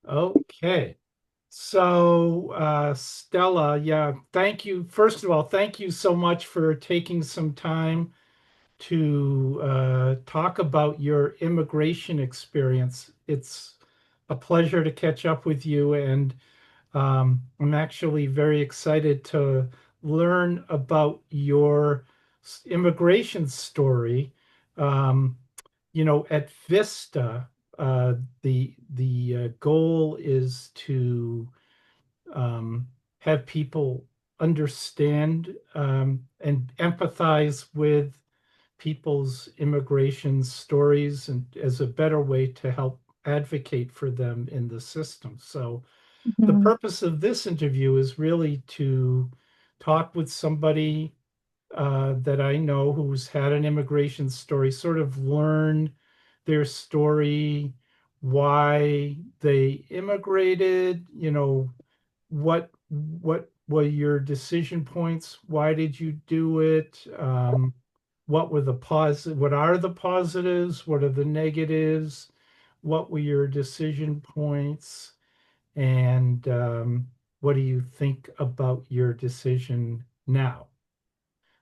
Okay. So, Stella, yeah, thank you. First of all, thank you so much for taking some time to talk about your immigration experience. It's a pleasure to catch up with you, and I'm actually very excited to learn about your immigration story. Um, at Vista, the goal is to um, have people understand and empathize with people's immigration stories and as a better way to help advocate for them in the system. So the Mhm. purpose of this interview is really to talk with somebody that I know who's had an immigration story, sort of learn their story, why they immigrated, what were your decision points? Why did you do it? What are the positives? What are the negatives? What were your decision points? And what do you think about your decision now?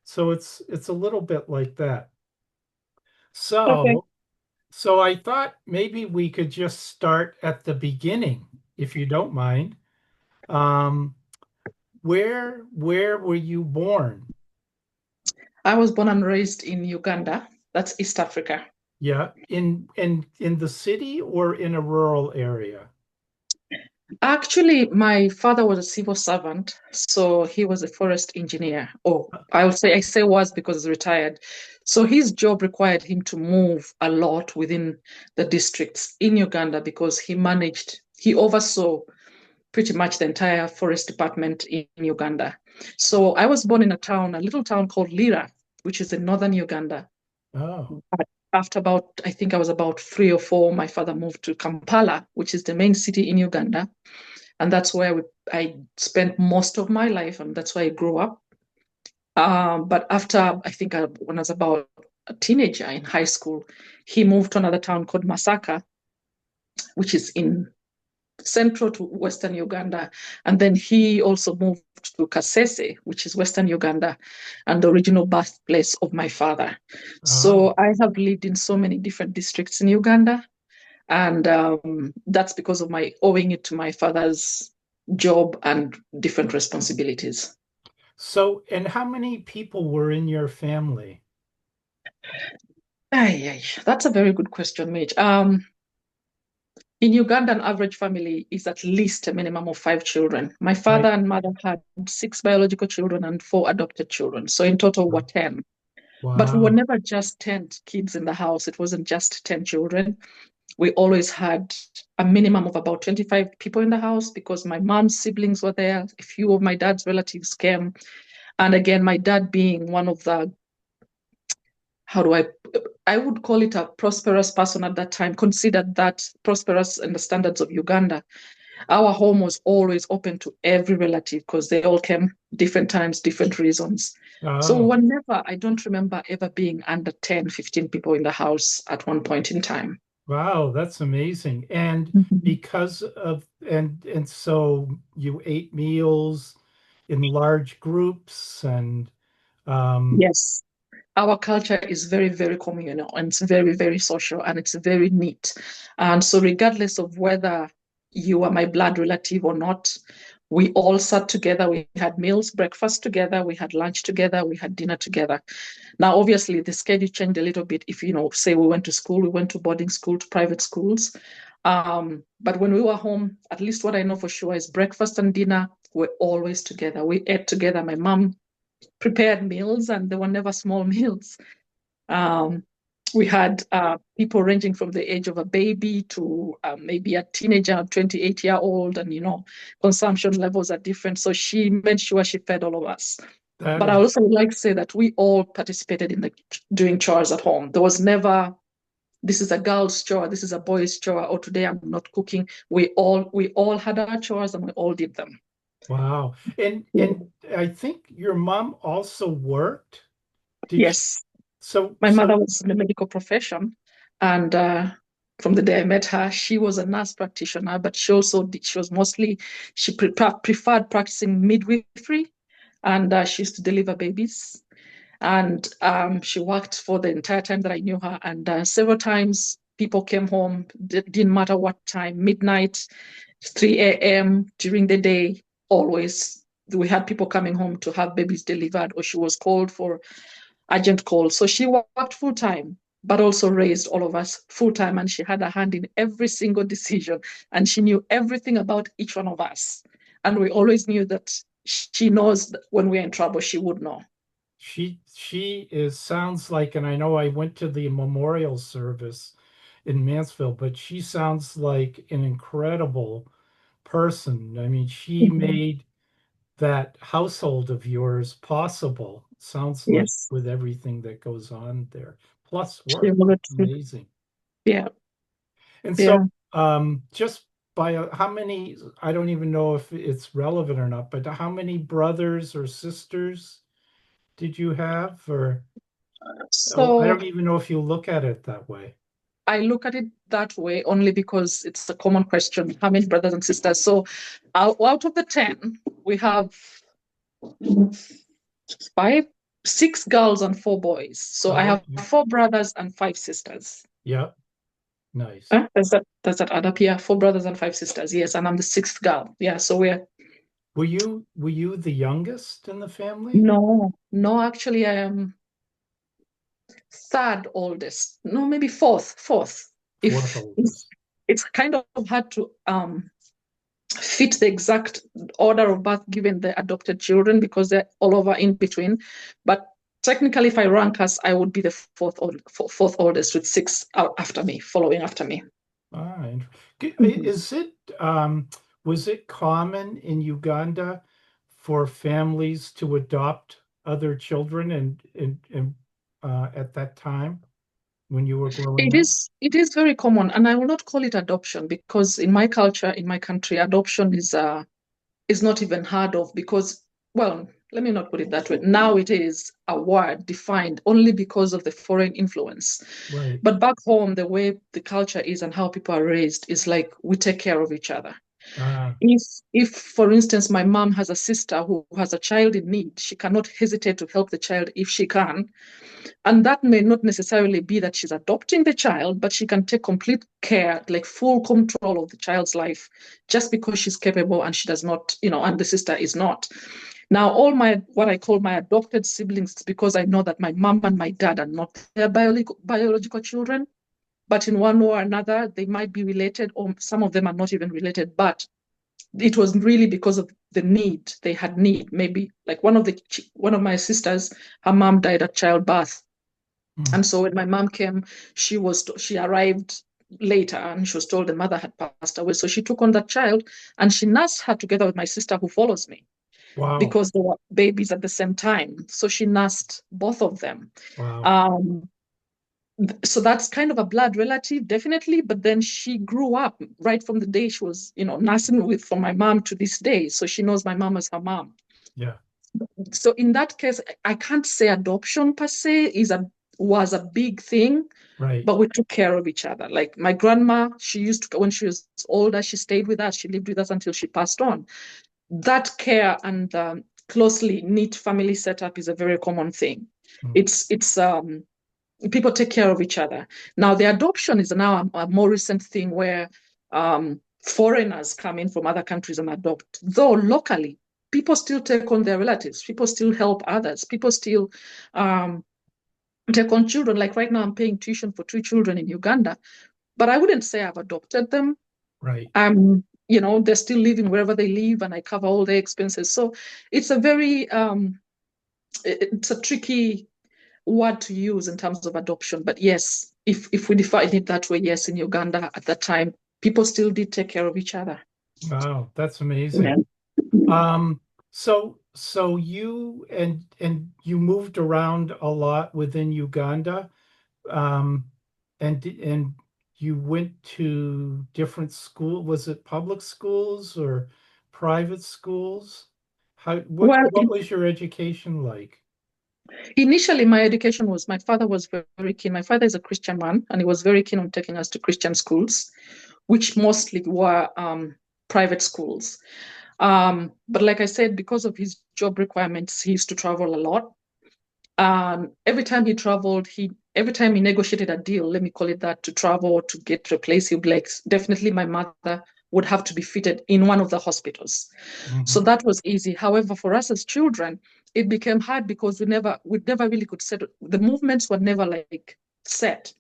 So it's a little bit like that. Okay. So so I thought maybe we could just start at the beginning, if you don't mind. Um, where were you born? I was born and raised in Uganda. That's East Africa. Yeah, in the city or in a rural area? Actually, my father was a civil servant, so he was a forest engineer. Oh, I say was because he's retired. So his job required him to move a lot within the districts in Uganda because he oversaw pretty much the entire forest department in Uganda. So I was born in a little town called Lira, which is in northern Uganda. Oh, But after about, I think I was about 3 or 4, my father moved to Kampala, which is the main city in Uganda. And that's where I spent most of my life, and that's where I grew up. But after, when I was about a teenager in high school, he moved to another town called Masaka, which is in central to Western Uganda. And then he also moved to Kasese, which is Western Uganda, and the original birthplace of my father. oh. So I have lived in so many different districts in Uganda. And that's because of my owing it to my father's job and different responsibilities. So, and how many people were in your family? Ay, ay, that's a very good question, Mitch. In Uganda, an average family is at least a minimum of 5 children. My father Right. and mother had 6 biological children and 4 adopted children. So in total, were 10. But we were Wow. never just 10 kids in the house. It wasn't just 10 children. We always had a minimum of about 25 people in the house because my mom's siblings were there. A few of my dad's relatives came. And again, my dad being one of the, how do I would call it a prosperous person at that time, considered that prosperous in the standards of Uganda. Our home was always open to every relative because they all came different times, different reasons. So Oh, whenever, I don't remember ever being under 10, 15 people in the house at one point in time. wow, that's amazing. And Mhm. because of and so you ate meals in large groups and um Yes. Our culture is very, very communal and it's very, very social and it's very neat. And so, regardless of whether you are my blood relative or not, we all sat together. We had meals, breakfast together, we had lunch together, we had dinner together. Now, obviously, the schedule changed a little bit. If, say we went to school, we went to boarding school, to private schools. But when we were home, at least what I know for sure is breakfast and dinner were always together. We ate together. My mom prepared meals, and they were never small meals. Um, we had people ranging from the age of a baby to maybe a teenager, 28-year-old, and consumption levels are different. So she made sure she fed all of us. that But I is also like to say that we all participated in the doing chores at home. There was never this is a girl's chore, this is a boy's chore, or today I'm not cooking. We all had our chores and we all did them. wow. And I think your mom also worked. Did she? Yes, So my so mother was in the medical profession, and from the day I met her. She was a nurse practitioner, but she also did, she was mostly, preferred practicing midwifery, and she used to deliver babies. And she worked for the entire time that I knew her. And several times people came home, didn't matter what time, midnight, 3 a.m., during the day, always. We had people coming home to have babies delivered, or she was called for urgent calls. So she worked full time, but also raised all of us full time. And she had a hand in every single decision. And she knew everything about each one of us. And we always knew that she knows that when we're in trouble, she would know. She is sounds like, and I know I went to the memorial service in Mansfield, but she sounds like an incredible person. I mean, she Mhm. made that household of yours possible. Sounds like Yes, with everything that goes on there, plus she work. would. Amazing. Yeah, And so, yeah. just by how many, I don't even know if it's relevant or not, but how many brothers or sisters did you have? Or, oh, I So don't even know if you look at it that way. I look at it that way only because it's a common question. How many brothers and sisters? So out of the 10, we have five, 6 girls and 4 boys. So I Oh, have okay. 4 brothers and 5 sisters. Yeah, nice. Does that add up? Yeah, 4 brothers and 5 sisters. Yes, and I'm the sixth girl. Yeah, so we're Were you the youngest in the family? no, no, actually I am third oldest. No, maybe fourth. Fourth If oldest. it's kind of hard to fit the exact order of birth given the adopted children because they're all over in between. But technically, if I rank us, I would be the fourth oldest with 6 after me, following after me. Ah, Mhm. is it was it common in Uganda for families to adopt other children and at that time when you were growing It up? is it is very common, and I will not call it adoption because in my culture, in my country, adoption is not even heard of because, well, let me not put it that way. Now it is a word defined only because of the foreign influence. Right. But back home, the way the culture is and how people are raised is like we take care of each other. Ah, If, for instance, my mom has a sister who has a child in need, she cannot hesitate to help the child if she can. And that may not necessarily be that she's adopting the child, but she can take complete care, like full control of the child's life, just because she's capable and she does not, and the sister is not. Now, all my what I call my adopted siblings, because I know that my mom and my dad are not their biological children, but in one way or another, they might be related, or some of them are not even related. But it was really because of the need. They had need. Maybe like one of my sisters, her mom died at childbirth, hmm. and so when my mom came, she arrived later and she was told the mother had passed away. So she took on that child and she nursed her together with my sister who follows me Wow. because they were babies at the same time. So she nursed both of them. Wow. Um, so that's kind of a blood relative, definitely. But then she grew up right from the day she was, nursing with from my mom to this day. So she knows my mom as her mom. Yeah. So in that case, I can't say adoption per se was a big thing, Right. but we took care of each other. Like my grandma, she used to, when she was older, she stayed with us. She lived with us until she passed on. That care and closely knit family setup is a very common thing. Hmm. It's people take care of each other. Now the adoption is now a more recent thing where foreigners come in from other countries and adopt. Though locally, people still take on their relatives. People still help others. People still um, take on children. Like right now, I'm paying tuition for 2 children in Uganda, but I wouldn't say I've adopted them. Right. They're still living wherever they live, and I cover all their expenses. So it's a very it's a tricky word to use in terms of adoption. But yes, if we define it that way, yes, in Uganda at that time, people still did take care of each other. Wow. That's Yeah. amazing. Um, so you you moved around a lot within Uganda, um, and you went to different school. Was it public schools or private schools? How Well, what was your education like? Initially, my education was my father was very keen. My father is a Christian man, and he was very keen on taking us to Christian schools, which mostly were private schools. But like I said, because of his job requirements, he used to travel a lot. Every time he traveled, he every time he negotiated a deal, let me call it that, to travel or to get replaced, he'd be like, definitely my mother would have to be fitted in one of the hospitals. So Hmm. that was easy. However, for us as children, it became hard because we never really could set the movements were never like set.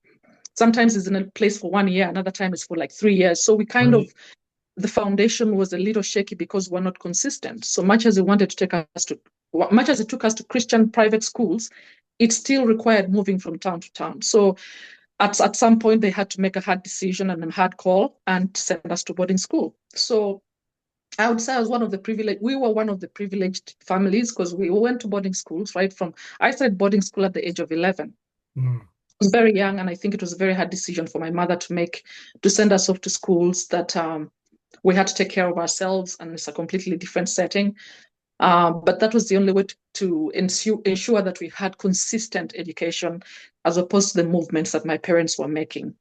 Sometimes it's in a place for 1 year, another time it's for like 3 years. So we kind of Right. the foundation was a little shaky because we're not consistent. So much as it wanted to take us to, much as it took us to Christian private schools, it still required moving from town to town. So at some point, they had to make a hard decision and a hard call and send us to boarding school. So I would say I was one of the privileged. We were one of the privileged families because we went to boarding schools right from. I started boarding school at the age of 11. Mm. I was very young, and I think it was a very hard decision for my mother to make to send us off to schools that we had to take care of ourselves, and it's a completely different setting. But that was the only way to ensure that we had consistent education as opposed to the movements that my parents were making.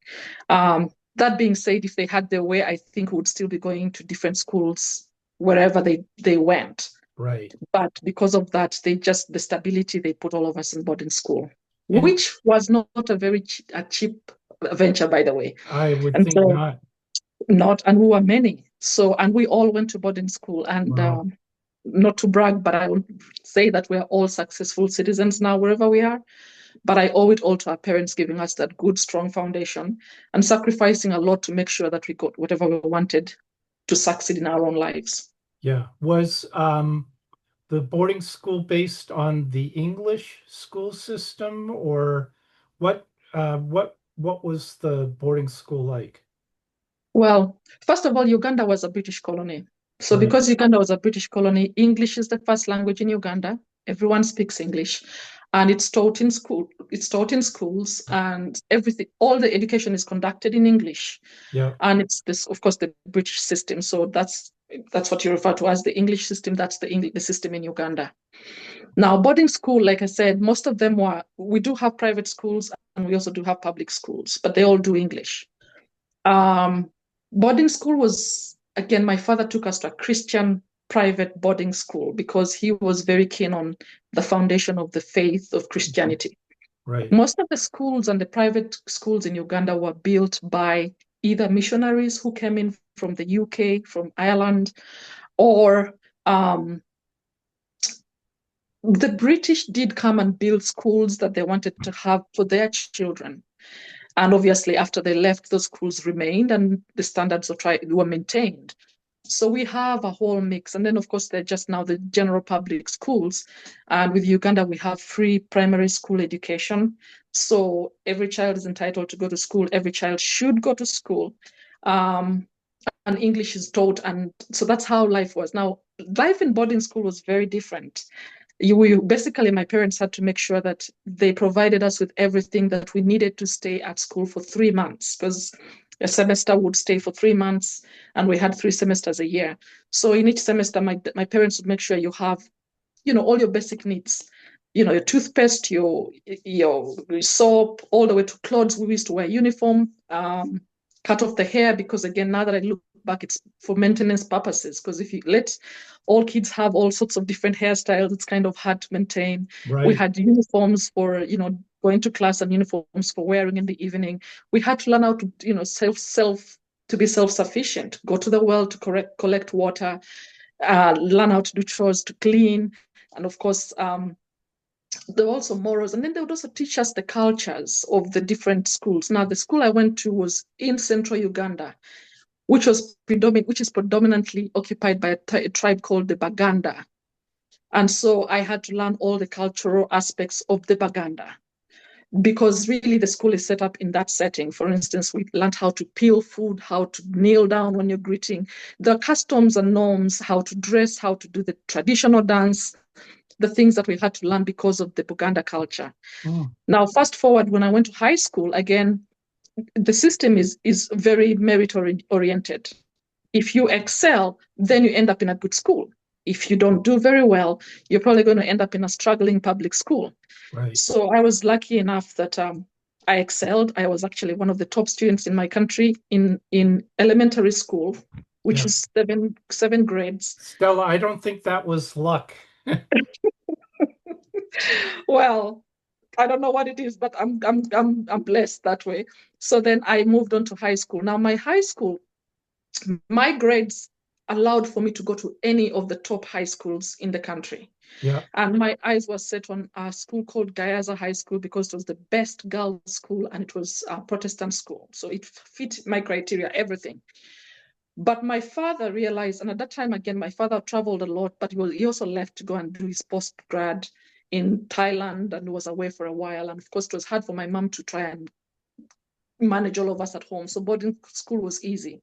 That being said, if they had their way, I think we would still be going to different schools wherever they went. Right. But because of that, the stability, they put all of us in boarding school, And which was not a a cheap venture, by the way. I would And think so not. not, and we were many. So, and we all went to boarding school. And Wow. not to brag, but I would say that we're all successful citizens now, wherever we are. But I owe it all to our parents giving us that good, strong foundation and sacrificing a lot to make sure that we got whatever we wanted to succeed in our own lives. Yeah. Was the boarding school based on the English school system, or what was the boarding school like? Well, first of all, Uganda was a British colony. So, Right. because Uganda was a British colony, English is the first language in Uganda. Everyone speaks English, and it's taught in school. It's taught in schools, and everything. All the education is conducted in English, Yeah. and it's this, of course, the British system. So that's what you refer to as the English system. That's the system in Uganda. Now, boarding school, like I said, most of them were. We do have private schools, and we also do have public schools, but they all do English. Um, Boarding school was, again, my father took us to a Christian private boarding school because he was very keen on the foundation of the faith of Mhm. Christianity. Right. Most of the schools and the private schools in Uganda were built by either missionaries who came in from the UK, from Ireland, or um, the British did come and build schools that they wanted to have for their children. And obviously, after they left, those schools remained and the standards were maintained. So we have a whole mix. And then, of course, they're just now the general public schools. And with Uganda, we have free primary school education. So every child is entitled to go to school. Every child should go to school. Um, and English is taught. And so that's how life was. Now, life in boarding school was very different. Basically, my parents had to make sure that they provided us with everything that we needed to stay at school for 3 months, because a semester would stay for 3 months, and we had 3 semesters a year. So in each semester, my parents would make sure you have, all your basic needs. Your toothpaste, your soap, all the way to clothes. We used to wear uniform, cut off the hair, because again, now that I look back, it's for maintenance purposes. Because if you let all kids have all sorts of different hairstyles, it's kind of hard to maintain. We Right. had uniforms for, going to class, and uniforms for wearing in the evening. We had to learn how to, to be self-sufficient, go to the well to collect water, learn how to do chores, to clean. And of course, there were also morals. And then they would also teach us the cultures of the different schools. Now, the school I went to was in central Uganda, which is predominantly occupied by a tribe called the Baganda. And so I had to learn all the cultural aspects of the Baganda, because really the school is set up in that setting. For instance, we learned how to peel food, how to kneel down when you're greeting, the customs and norms, how to dress, how to do the traditional dance, the things that we had to learn because of the Buganda culture. Mm. Now, fast forward, when I went to high school, again, the system is very merit oriented. If you excel, then you end up in a good school. if you don't do very well, you're probably going to end up in a struggling public school. Right. So I was lucky enough that I excelled. I was actually one of the top students in my country in elementary school, which Yeah. is seven grades. Stella, I don't think that was luck. Well, I don't know what it is, but I'm blessed that way. So then I moved on to high school. Now my high school, my grades allowed for me to go to any of the top high schools in the country. Yeah. And my eyes were set on a school called Gayaza High School because it was the best girls' school and it was a Protestant school. So it fit my criteria, everything. But my father realized, and at that time, again, my father traveled a lot, but he also left to go and do his postgrad in Thailand and was away for a while. And of course, it was hard for my mom to try and manage all of us at home. So boarding school was easy.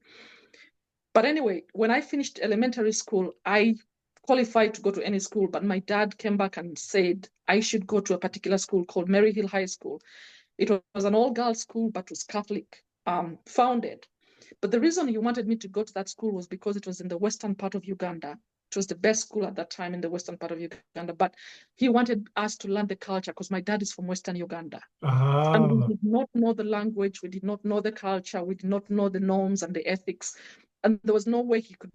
But anyway, when I finished elementary school, I qualified to go to any school, but my dad came back and said I should go to a particular school called Mary Hill High School. It was an all-girls school, but was Catholic founded. But the reason he wanted me to go to that school was because it was in the western part of Uganda. It was the best school at that time in the western part of Uganda. But he wanted us to learn the culture because my dad is from Western Uganda. And we Ah, did not know the language, we did not know the culture, we did not know the norms and the ethics. And there was no way he could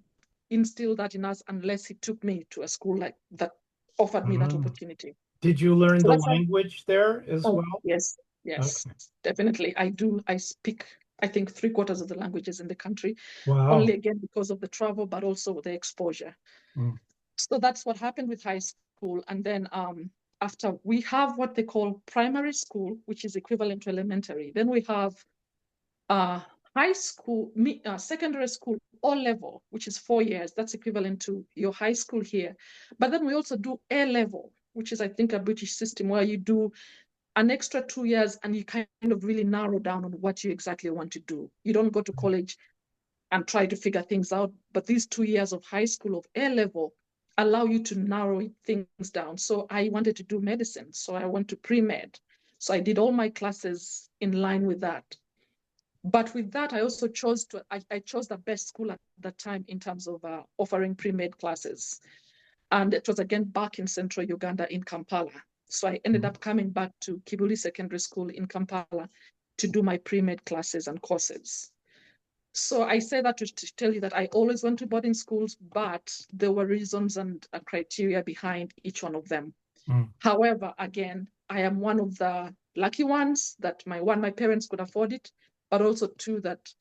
instill that in us unless he took me to a school like that offered me that ah. opportunity. Did you learn So the that's how, language there as oh, well? yes, yes, Okay. definitely. I do. I speak, I think, three-quarters of the languages in the country, only Wow. again because of the travel, but also the exposure. Mm. So that's what happened with high school. And then after we have what they call primary school, which is equivalent to elementary. Then we have uh, high school, secondary school, O level, which is 4 years. That's equivalent to your high school here. But then we also do A level, which is, I think, a British system where you do an extra 2 years and you kind of really narrow down on what you exactly want to do. You don't go to college and try to figure things out, but these 2 years of high school of A level allow you to narrow things down. So I wanted to do medicine, so I went to pre-med. So I did all my classes in line with that. But with that, I also I chose the best school at that time in terms of offering pre-med classes. And it was again back in central Uganda in Kampala. So I ended Mm. up coming back to Kibuli Secondary School in Kampala to do my pre-med classes and courses. So I say that to tell you that I always went to boarding schools, but there were reasons and a criteria behind each one of them. Mm. However, again, I am one of the lucky ones that my parents could afford it, but also two that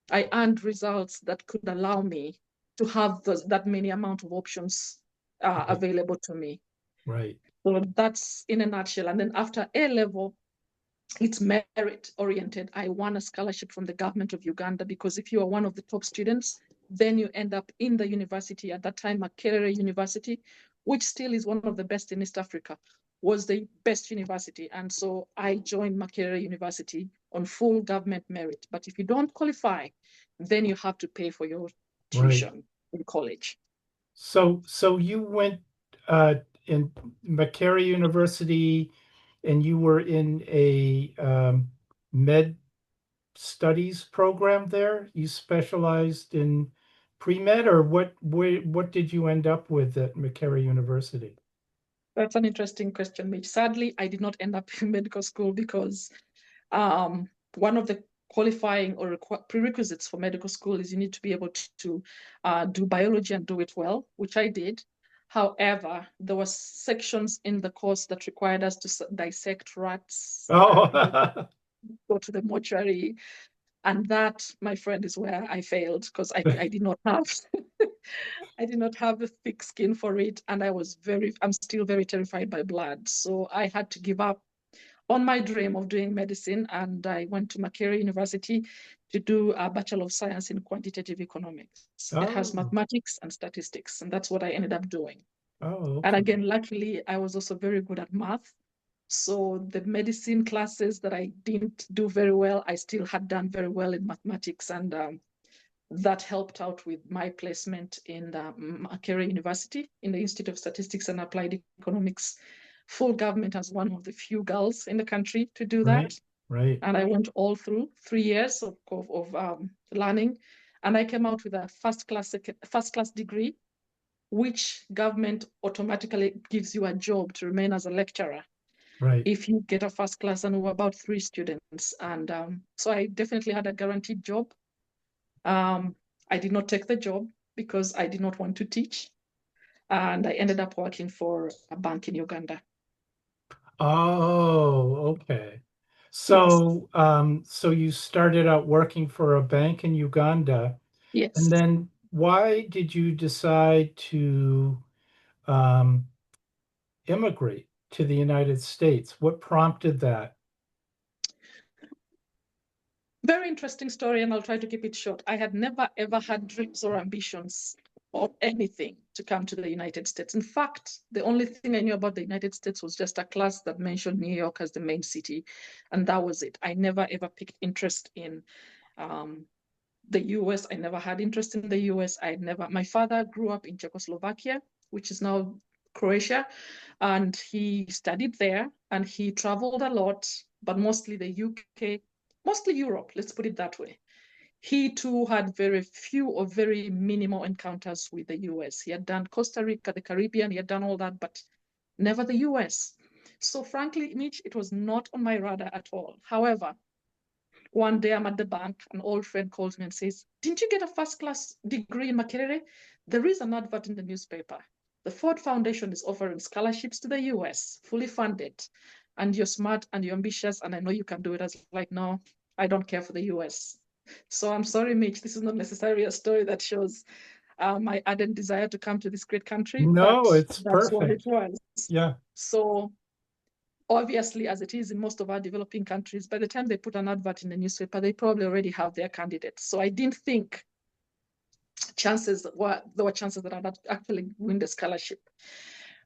I earned results that could allow me to have that many amount of options Right. available to me. Right. So that's in a nutshell. And then after A level, it's merit oriented. I won a scholarship from the government of Uganda because if you are one of the top students, then you end up in the university. At that time, Makerere University, which still is one of the best in East Africa, was the best university. And so I joined Makerere University on full government merit. But if you don't qualify, then you have to pay for your Right. tuition in college. So you went uh in Macquarie University and you were in a med studies program there? You specialized in pre-med or what did you end up with at Macquarie University? That's an interesting question, Mitch. Sadly, I did not end up in medical school because one of the qualifying or prerequisites for medical school is you need to be able to do biology and do it well, which I did. However, there were sections in the course that required us to dissect rats and Oh, go to the mortuary. And that, my friend, is where I failed because I did not have I did not have the thick skin for it. And I'm still very terrified by blood. So I had to give up on my dream of doing medicine. And I went to Makerere University to do a Bachelor of Science in Quantitative Economics. It has oh, mathematics and statistics. And that's what I ended up doing. oh, And okay. again, luckily, I was also very good at math. So the medicine classes that I didn't do very well, I still had done very well in mathematics. And that helped out with my placement in the Makerere University in the Institute of Statistics and Applied Economics. Full government as one of the few girls in the country to do Right, that. right. And I went all through 3 years of learning. And I came out with a first class degree which government automatically gives you a job to remain as a lecturer Right. if you get a first class, and we were about 3 students. And so I definitely had a guaranteed job. Um, I did not take the job because I did not want to teach. And I ended up working for a bank in Uganda. Oh, okay. Yes, So you started out working for a bank in Uganda, and yes. then why did you decide to um, immigrate to the United States? What prompted that? Very interesting story, and I'll try to keep it short. I had never ever had dreams or ambitions or anything to come to the United States. In fact, the only thing I knew about the United States was just a class that mentioned New York as the main city, and that was it. I never ever picked interest in um, the US. I never had interest in the US. I never, my father grew up in Czechoslovakia, which is now Croatia, and he studied there and he traveled a lot, but mostly the UK, mostly Europe, let's put it that way. He too had very few or very minimal encounters with the US. He had done Costa Rica, the Caribbean, he had done all that, but never the US. So frankly, Mitch, it was not on my radar at all. However, one day I'm at the bank, an old friend calls me and says, "Didn't you get a first class degree in Makerere? There is an advert in the newspaper. The Ford Foundation is offering scholarships to the US, fully funded. And you're smart and you're ambitious, and I know you can do it." I was like, "No, I don't care for the US." So I'm sorry, Mitch, this is not necessarily a story that shows my ardent desire to come to this great country, but No, it's that's what it perfect. was. Yeah. So obviously, as it is in most of our developing countries, by the time they put an advert in the newspaper, they probably already have their candidates. So I didn't think there were chances that I'd actually win the scholarship.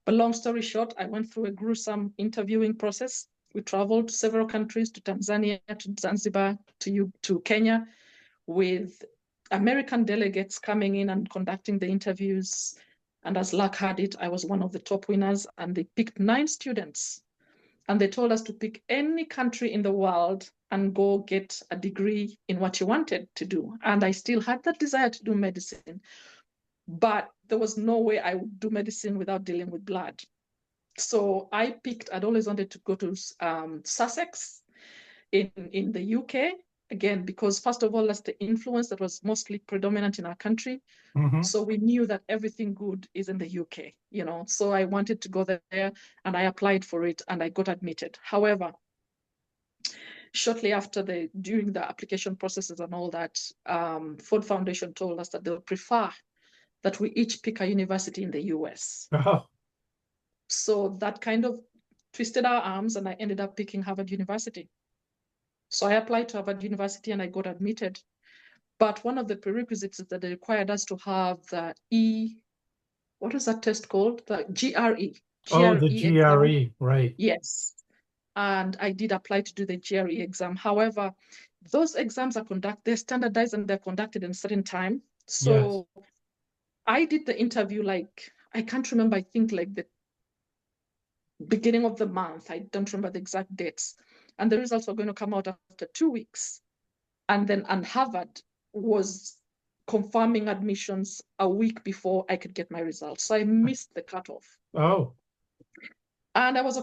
But long story short, I went through a gruesome interviewing process. We traveled to several countries, to Tanzania, to Zanzibar, to Kenya, with American delegates coming in and conducting the interviews. And as luck had it, I was one of the top winners, and they picked 9 students, and they told us to pick any country in the world and go get a degree in what you wanted to do. And I still had that desire to do medicine, but there was no way I would do medicine without dealing with blood. So I'd always wanted to go to Sussex in the UK, again, because first of all, that's the influence that was mostly predominant in our country. Hmm. So we knew that everything good is in the UK, you know. So I wanted to go there, and I applied for it and I got admitted. However, shortly after during the application processes and all that, Ford Foundation told us that they would prefer that we each pick a university in the US. Oh, So that kind of twisted our arms, and I ended up picking Harvard University. So I applied to Harvard University and I got admitted. But one of the prerequisites is that they required us to have what is that test called? The oh, the GRE exam. GRE, right. Yes. And I did apply to do the GRE exam. However, those exams they're standardized and they're conducted in a certain time. Yes. So I did the interview like, I can't remember, I think like the beginning of the month. I don't remember the exact dates. And the results were going to come out after 2 weeks. And Harvard was confirming admissions a week before I could get my results. So I missed the cutoff. Oh, And I was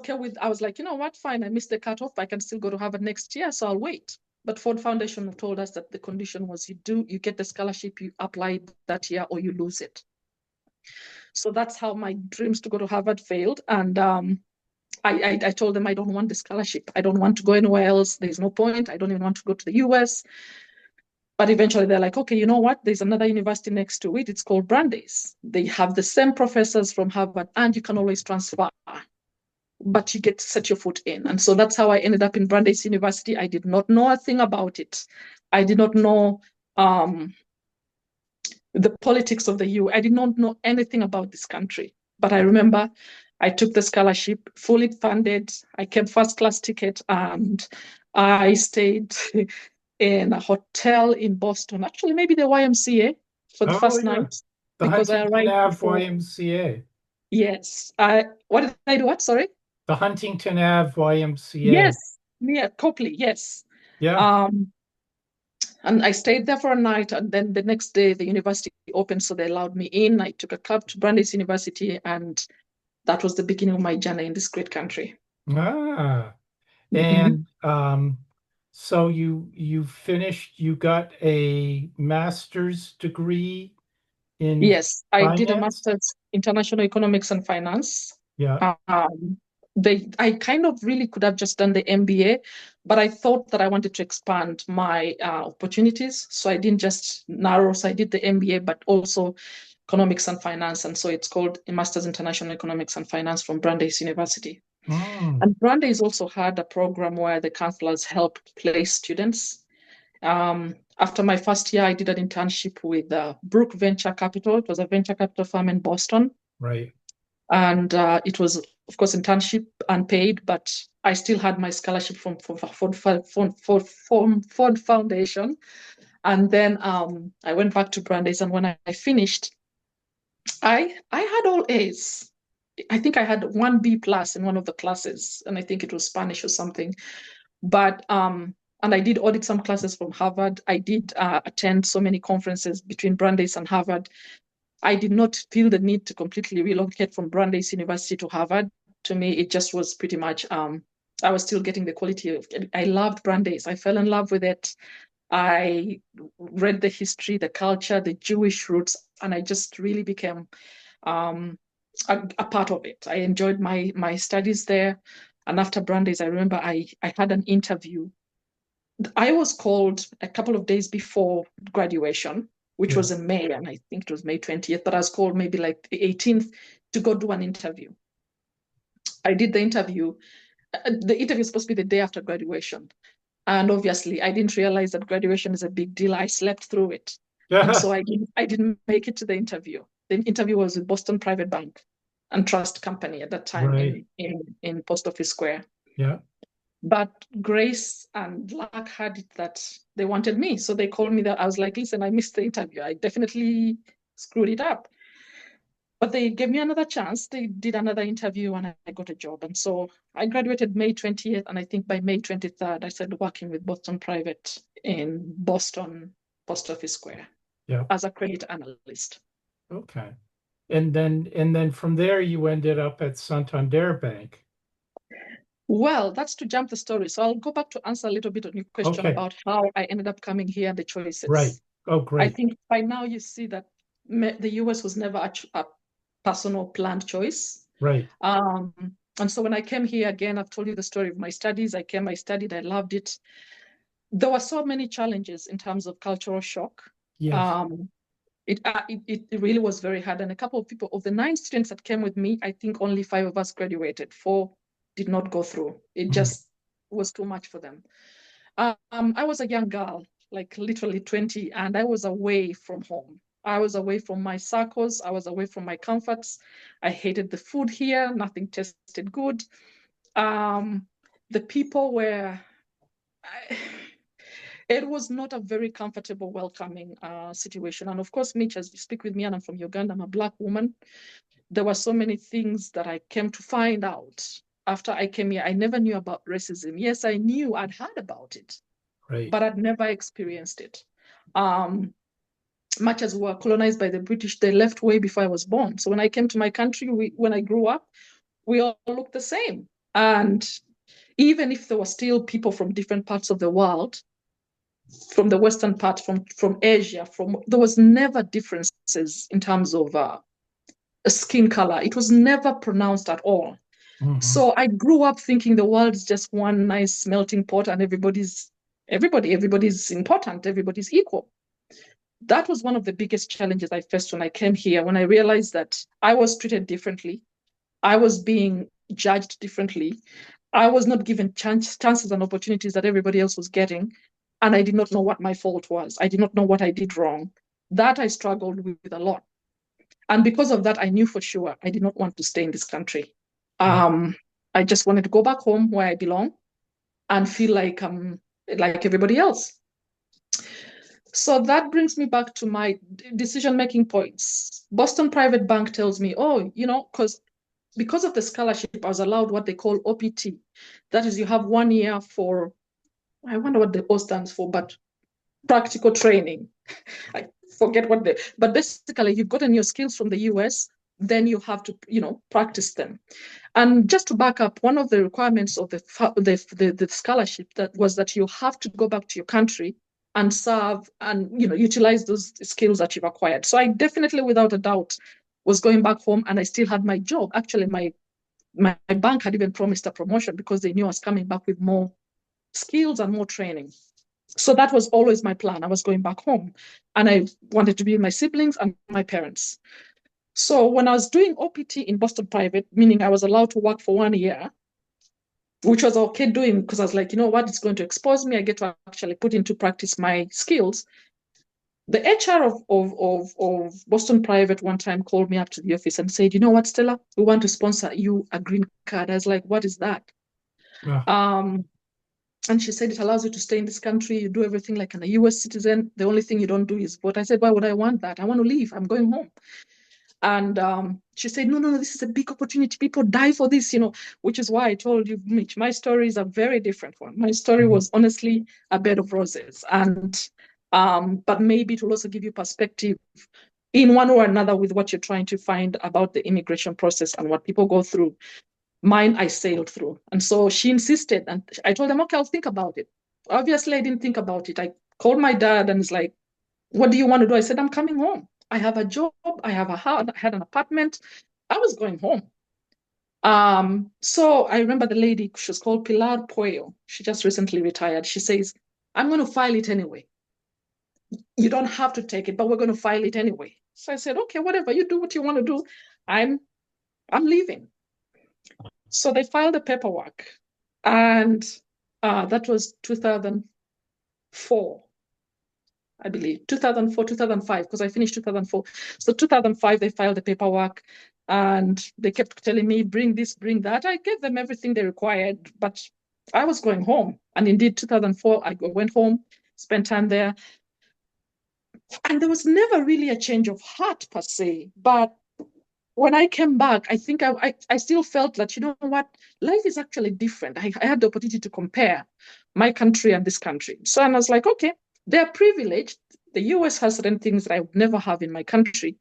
like, you know what, fine, I missed the cutoff. I can still go to Harvard next year, so I'll wait. But Ford Foundation told us that the condition was you get the scholarship, you apply that year, or you lose it. So that's how my dreams to go to Harvard failed. And I told them I don't want the scholarship. I don't want to go anywhere else. There's no point. I don't even want to go to the US. But eventually they're like, okay, you know what? There's another university next to it. It's called Brandeis. They have the same professors from Harvard, and you can always transfer, but you get to set your foot in. And so that's how I ended up in Brandeis University. I did not know a thing about it. I did not know the politics of the EU. I did not know anything about this country. But I remember I took the scholarship, fully funded. I kept first class ticket, and I stayed in a hotel in Boston, actually maybe the YMCA, for the oh, first yeah. night, The because I Huntington arrived Ave before. YMCA. Yes. What did I do? What? Sorry. The Huntington Ave YMCA. Yes, near Copley. Yes. Yeah. Um, And I stayed there for a night. And then the next day, the university opened, so they allowed me in. I took a cab to Brandeis University, and that was the beginning of my journey in this great country. Ah, Mhm. and so you finished, you got a master's degree in Yes, I did a finance? master's international economics and finance. Yeah. Um, I kind of really could have just done the MBA, but I thought that I wanted to expand my opportunities. So I didn't just narrow. So I did the MBA, but also economics and finance. And so it's called a Master's International Economics and Finance from Brandeis University. Mm, And Brandeis also had a program where the counselors helped place students. After my first year, I did an internship with Brook Venture Capital. It was a venture capital firm in Boston. right. And it was, of course, internship unpaid, but I still had my scholarship from Ford Foundation. And then I went back to Brandeis. And when I finished, I had all A's. I think I had one B plus in one of the classes, and I think it was Spanish or something. But and I did audit some classes from Harvard. I did attend so many conferences between Brandeis and Harvard. I did not feel the need to completely relocate from Brandeis University to Harvard. To me, it just was pretty much I was still getting the quality of. I loved Brandeis. I fell in love with it. I read the history, the culture, the Jewish roots, and I just really became um, a part of it. I enjoyed my studies there. And after Brandeis, I remember I had an interview. I was called a couple of days before graduation, which Yeah. was in May, and I think it was May 20th, but I was called maybe like the 18th to go do an interview. I did the interview. The interview was supposed to be the day after graduation. And obviously, I didn't realize that graduation is a big deal. I slept through it. And Yeah. so I didn't make it to the interview. The interview was with Boston Private Bank and Trust Company at that time Right. in Post Office Square. Yeah. But grace and luck had it that they wanted me. So they called me that I was like, listen, I missed the interview. I definitely screwed it up. But they gave me another chance. They did another interview and I got a job. And so I graduated May 20th. And I think by May 23rd, I started working with Boston Private in Boston Post Office Square Yeah. as a credit analyst. Okay. And then from there you ended up at Santander Bank. Well, that's to jump the story. So I'll go back to answer a little bit on your question Okay. about how I ended up coming here and the Right. choices. Oh, I great. think by now you see that the US was never a personal planned choice. Right. Um, and so when I came here again, I've told you the story of my studies. I came, I studied, I loved it. There were so many challenges in terms of cultural shock. Yes. Um, it really was very hard. And a couple of people, of the 9 students that came with me, I think only 5 of us graduated. 4 did not go through. It Mm, just was too much for them. I was a young girl, like literally 20, and I was away from home. I was away from my circles. I was away from my comforts. I hated the food here. Nothing tasted good. Um, the people were, I, it was not a very comfortable, welcoming situation. And of course, Mitch, as you speak with me, and I'm from Uganda, I'm a Black woman. There were so many things that I came to find out after I came here. I never knew about racism. Yes, I knew, I'd heard about it, right. but I'd never experienced it. Um, Much as we were colonized by the British, they left way before I was born. So when I came to my country, when I grew up, we all looked the same. And even if there were still people from different parts of the world, from the Western part, from Asia, there was never differences in terms of skin color. It was never pronounced at all. Hmm. So I grew up thinking the world is just one nice melting pot and everybody's important, everybody's equal. That was one of the biggest challenges I faced when I came here, when I realized that I was treated differently. I was being judged differently. I was not given chances and opportunities that everybody else was getting. And I did not know what my fault was. I did not know what I did wrong. That I struggled with a lot. And because of that, I knew for sure I did not want to stay in this country. Yeah. Um, I just wanted to go back home where I belong and feel like everybody else. So that brings me back to my decision-making points. Boston Private Bank tells me, oh, because of the scholarship, I was allowed what they call OPT. That is, you have 1 year for, I wonder what the O stands for, but practical training. I forget what the, but basically you've gotten your skills from the US, then you have to, practice them. And just to back up, one of the requirements of the scholarship that was that you have to go back to your country and serve and utilize those skills that you've acquired. So I definitely, without a doubt, was going back home, and I still had my job. Actually, my bank had even promised a promotion because they knew I was coming back with more skills and more training. So that was always my plan. I was going back home, and I wanted to be with my siblings and my parents. So when I was doing OPT in Boston Private, meaning I was allowed to work for 1 year, which was okay doing because I was like, you know what, it's going to expose me. I get to actually put into practice my skills. The HR of Boston Private one time called me up to the office and said, you know what, Stella, we want to sponsor you a green card. I was like, what is that? Yeah. Um, and she said, it allows you to stay in this country. You do everything like a US citizen. The only thing you don't do is vote. I said, why would I want that? I want to leave. I'm going home. And she said, no, no, no, this is a big opportunity. People die for this, which is why I told you, Mitch, my story is a very different one. My story Mhm. was honestly a bed of roses. And, but maybe it will also give you perspective in one or another with what you're trying to find about the immigration process and what people go through. Mine, I sailed through. And so she insisted, and I told them, okay, I'll think about it. Obviously, I didn't think about it. I called my dad and it's like, what do you want to do? I said, I'm coming home. I have a job. I have a house. I had an apartment. I was going home. So I remember the lady, she was called Pilar Puello. She just recently retired. She says, I'm going to file it anyway. You don't have to take it, but we're going to file it anyway. So I said, okay, whatever, you do what you want to do. I'm I'm leaving. So they filed the paperwork. And that was 2004. I believe, 2004, 2005, because I finished 2004. So 2005, they filed the paperwork and they kept telling me, bring this, bring that. I gave them everything they required, but I was going home. And indeed, 2004, I went home, spent time there. And there was never really a change of heart per se. But when I came back, I think I still felt that, you know what, life is actually different. I had the opportunity to compare my country and this country. So I was like, okay, they're privileged. The US has certain things that I would never have in my country.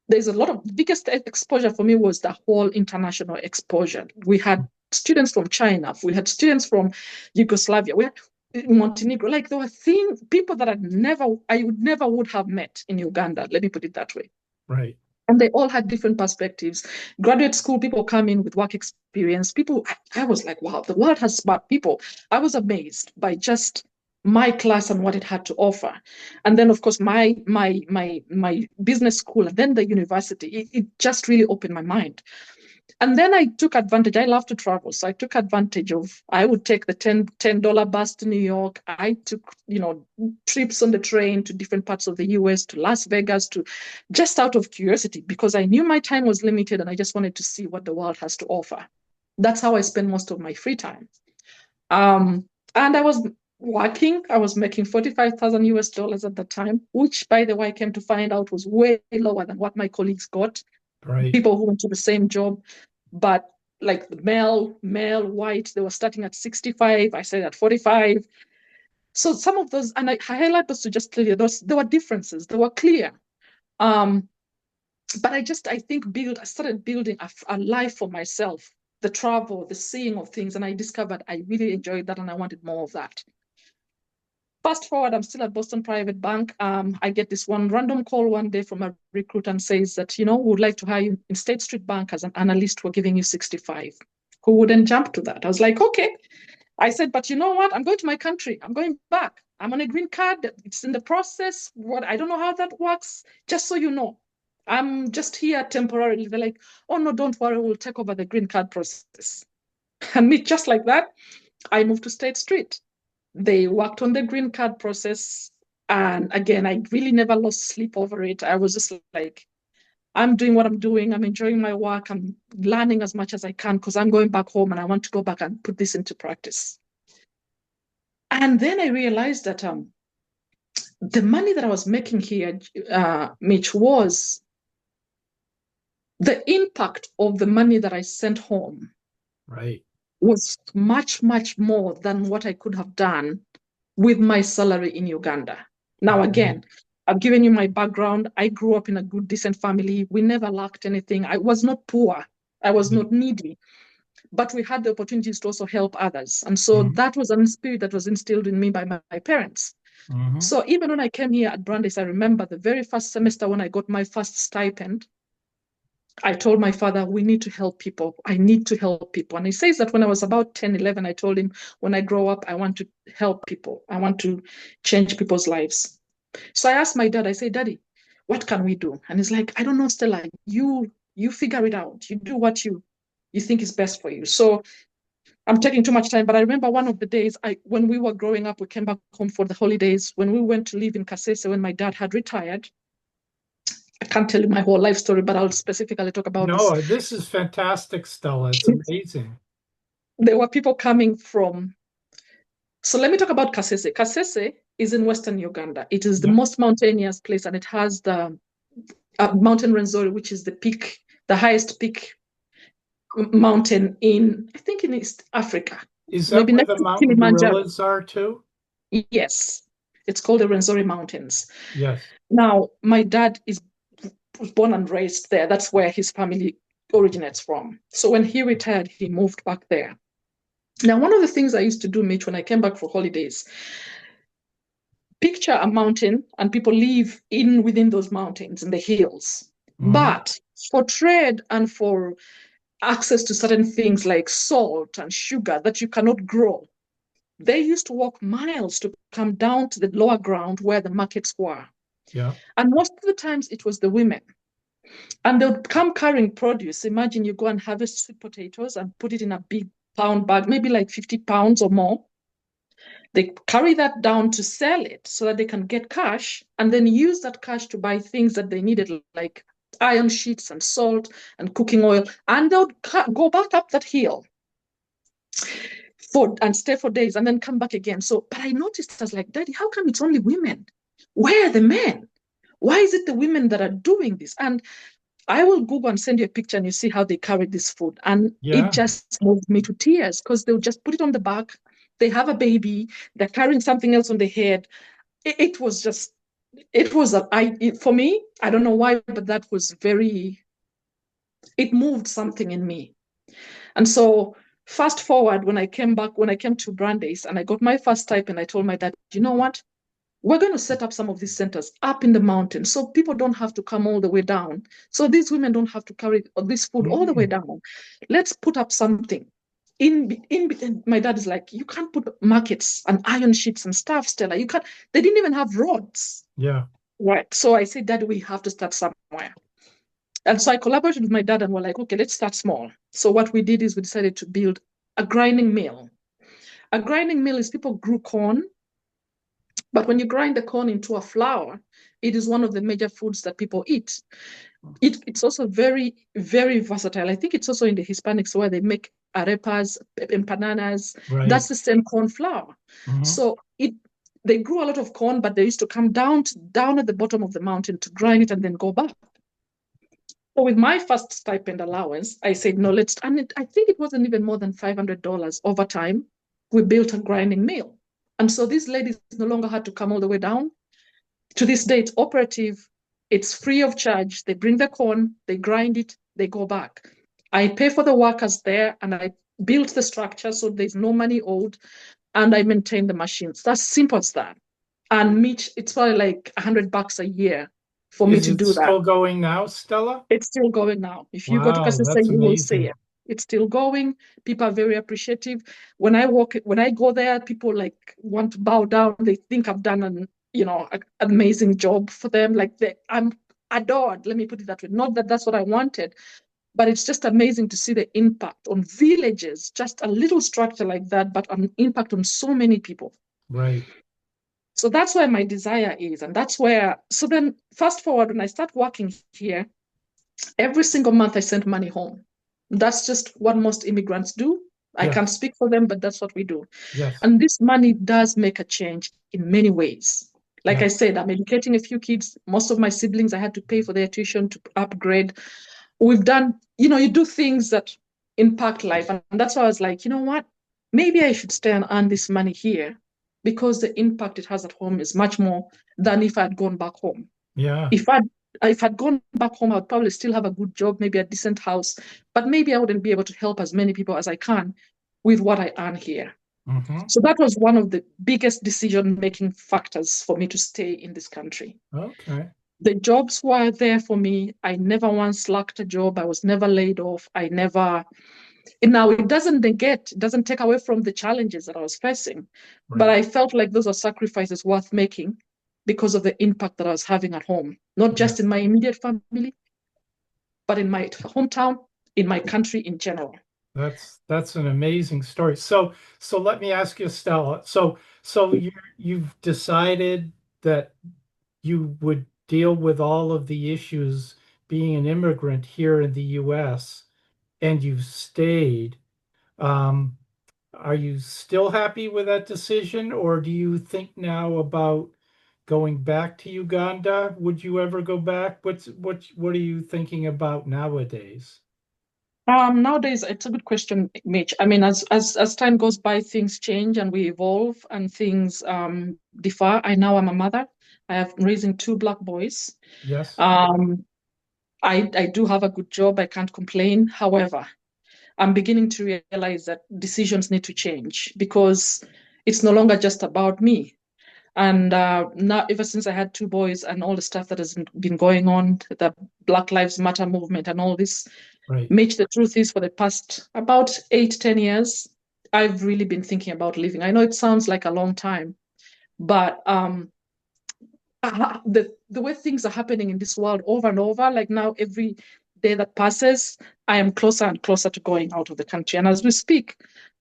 There's a lot of, the biggest exposure for me was the whole international exposure. We had students from China, we had students from Yugoslavia, we had Montenegro. Like there were things, people that I would never would have met in Uganda. Let me put it that way. Right. And they all had different perspectives. Graduate school, people come in with work experience. People, I was like, wow, the world has smart people. I was amazed by just my class and what it had to offer. And then, of course, my business school and then the university, it just really opened my mind. And then I took advantage. I love to travel. So I took advantage of, I would take the $10 bus to New York. I took, trips on the train to different parts of the US, to Las Vegas, to just out of curiosity, because I knew my time was limited and I just wanted to see what the world has to offer. That's how I spend most of my free time. And I was working, I was making 45,000 US dollars at the time, which by the way, I came to find out was way lower than what my colleagues got, Right. people who went to the same job, but like the male, white, they were starting at 65. I said at 45. So some of those, and I highlight those to just tell you, there were differences. They were clear. Um, but I think I started building a life for myself, the travel, the seeing of things. And I discovered I really enjoyed that and I wanted more of that. Fast forward, I'm still at Boston Private Bank. I get this one random call one day from a recruiter and says that, we would like to hire you in State Street Bank as an analyst. We're giving you 65. Who wouldn't jump to that? I was like, okay. I said, but you know what? I'm going to my country. I'm going back. I'm on a green card. It's in the process. What I don't know how that works. Just so you know, I'm just here temporarily. They're like, oh no, don't worry. We'll take over the green card process. And me, just like that, I moved to State Street. They worked on the green card process. And again, I really never lost sleep over it. I was just like, I'm doing what I'm doing. I'm enjoying my work. I'm learning as much as I can because I'm going back home and I want to go back and put this into practice. And then I realized that the money that I was making here, Mitch, was the impact of the money that I sent home Right. was much, much more than what I could have done with my salary in Uganda. Now, Okay. again, I've given you my background. I grew up in a good, decent family. We never lacked anything. I was not poor. I was not needy, but we had the opportunities to also help others. And so Mm-hmm. that was a spirit that was instilled in me by my parents. Mm-hmm. So even when I came here at Brandeis, I remember the very first semester when I got my first stipend, I told my father, we need to help people. I need to help people. And he says that when I was about 10, 11, I told him, when I grow up, I want to help people. I want to change people's lives. So I asked my dad, I said, Daddy, what can we do? And he's like, I don't know, Stella, you figure it out. You do what you think is best for you. So I'm taking too much time, but I remember one of the days when we were growing up, we came back home for the holidays. When we went to live in Kasese, when my dad had retired, I can't tell you my whole life story, but I'll specifically talk about this. No, this is fantastic, Stella. It's amazing. There were people coming from. So let me talk about Kasese. Kasese is in Western Uganda. It is the Yeah. most mountainous place, and it has the Mountain Rwenzori, which is the peak, the highest peak mountain in, I think, in East Africa, Is that maybe where next the to mountain Kilimanjaro. gorillas are too? Yes, it's called the Rwenzori Mountains. Yes. Now, my dad was born and raised there. That's where his family originates from. So when he retired, he moved back there. Now, one of the things I used to do, Mitch, when I came back for holidays, picture a mountain and people live in within those mountains in the hills. Mm-hmm. But for trade and for access to certain things like salt and sugar that you cannot grow, they used to walk miles to come down to the lower ground where the markets were. Yeah. And most of the times it was the women. And they would come carrying produce. Imagine you go and harvest sweet potatoes and put it in a big pound bag, maybe like 50 pounds or more. They carry that down to sell it so that they can get cash and then use that cash to buy things that they needed, like iron sheets and salt and cooking oil. And they would go back up that hill and stay for days and then come back again. So, but I noticed, I was like, Daddy, how come it's only women? Where are the men? Why is it the women that are doing this? And I will Google and send you a picture and you see how they carry this food. And it Yeah. just moved me to tears because they'll just put it on the back. They have a baby, they're carrying something else on their head. It was just, it was, for me, I don't know why, but that was it moved something in me. And so fast forward, when I came back, when I came to Brandeis and I got my first stipend, I told my dad, you know what? We're going to set up some of these centers up in the mountains so people don't have to come all the way down. So these women don't have to carry this food all the way Mm. down. Let's put up something. My dad is like, you can't put markets and iron sheets and stuff, Stella. You can't. They didn't even have roads. Yeah. Right. So I said, Dad, we have to start somewhere. And so I collaborated with my dad and we're like, okay, let's start small. So what we did is we decided to build a grinding mill. A grinding mill is people grew corn, but when you grind the corn into a flour, it is one of the major foods that people eat. It's also very, very versatile. I think it's also in the Hispanics where they make arepas, empanadas. Right. That's the same corn flour. Mm-hmm. So they grew a lot of corn, but they used to come down at the bottom of the mountain to grind it and then go back. So with my first stipend allowance, I said, no, I think it wasn't even more than $500 over time. We built a grinding mill. And so these ladies no longer had to come all the way down. To this day, it's operative. It's free of charge. They bring the corn, they grind it, they go back. I pay for the workers there and I built the structure so there's no money owed and I maintain the machines. That's simple as that. And Mitch, it's probably like $100 a year for me Is to it do that. still going now, Stella? It's still going now. If you go to Wow, Kasese, that's you will see amazing. it. It's still going. People are very appreciative. When I go there, people like want to bow down. They think I've done an amazing job for them. I'm adored. Let me put it that way. Not that that's what I wanted, but it's just amazing to see the impact on villages. Just a little structure like that, but an impact on so many people. Right. So that's where my desire is, and that's where. So then, fast forward when I start working here. Every single month, I send money home. That's just what most immigrants do. I can't Yes. speak for them, but that's what we do. Yes. And this money does make a change in many ways. Like I Yeah. said, I'm educating a few kids. Most of my siblings, I had to pay for their tuition to upgrade. We've done, you do things that impact life. And that's why I was like, you know what? Maybe I should stay and earn this money here because the impact it has at home is much more than if I had gone back home. Yeah. If I'd gone back home, I'd probably still have a good job, maybe a decent house, but maybe I wouldn't be able to help as many people as I can with what I earn here. Hmm. So that was one of the biggest decision-making factors for me to stay in this country. Okay. The jobs were there for me. I never once lacked a job. I was never laid off. I never, and now it doesn't negate, it doesn't take away from the challenges that I was facing. But Right. I felt like those are sacrifices worth making because of the impact that I was having at home, not just in Yes. my immediate family, but in my hometown, in my country in general. That's an amazing story. So let me ask you, Stella. So you've decided that you would deal with all of the issues being an immigrant here in the US, and you've stayed. Um, are you still happy with that decision, or do you think now about going back to Uganda? Would you ever go back? What are you thinking about nowadays? Nowadays, it's a good question, Mitch. I mean, as time goes by, things change and we evolve and things differ. I now am a mother. I have raising two black boys. Yes, Um, I do have a good job. I can't complain. However, I'm beginning to realize that decisions need to change because it's no longer just about me. And now, ever since I had two boys and all the stuff that has been going on, the Black Lives Matter movement and all this, right, Mitch, the truth is, for the past about 8, 10 years, I've really been thinking about leaving. I know it sounds like a long time, but the way things are happening in this world over and over, like now every day that passes, I am closer and closer to going out of the country. And as we speak,